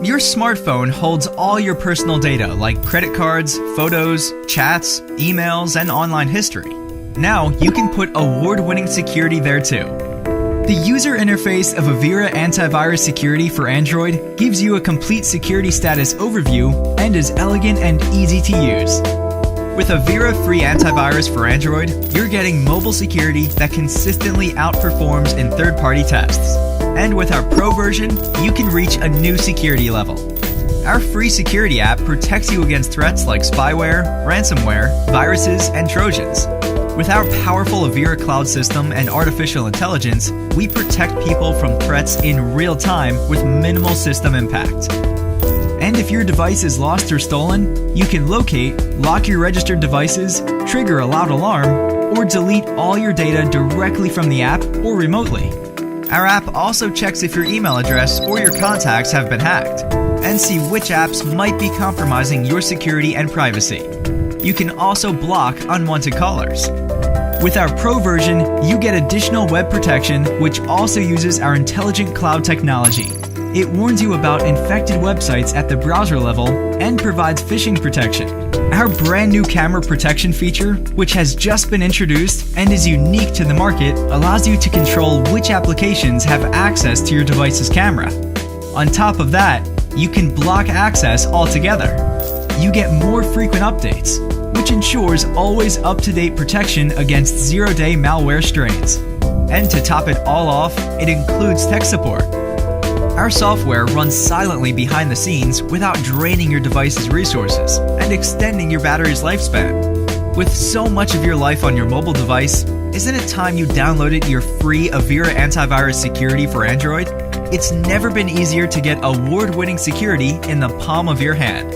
Your smartphone holds all your personal data like credit cards, photos, chats, emails, and online history. Now you can put award-winning security there too. The user interface of Avira Antivirus Security for Android gives you a complete security status overview and is elegant and easy to use. With Avira Free Antivirus for Android, you're getting mobile security that consistently outperforms in third-party tests. And with our Pro version, you can reach a new security level. Our free security app protects you against threats like spyware, ransomware, viruses, and Trojans. With our powerful Avira cloud system and artificial intelligence, we protect people from threats in real time with minimal system impact. And if your device is lost or stolen, you can locate, lock your registered devices, trigger a loud alarm, or delete all your data directly from the app or remotely. Our app also checks if your email address or your contacts have been hacked, and see which apps might be compromising your security and privacy. You can also block unwanted callers. With our Pro version, you get additional web protection, which also uses our intelligent cloud technology. It warns you about infected websites at the browser level and provides phishing protection. Our brand new camera protection feature, which has just been introduced and is unique to the market, allows you to control which applications have access to your device's camera. On top of that, you can block access altogether. You get more frequent updates, which ensures always up-to-date protection against zero-day malware strains. And to top it all off, it includes tech support. Our software runs silently behind the scenes without draining your device's resources and extending your battery's lifespan. With so much of your life on your mobile device, isn't it time you downloaded your free Avira Antivirus Security for Android? It's never been easier to get award-winning security in the palm of your hand.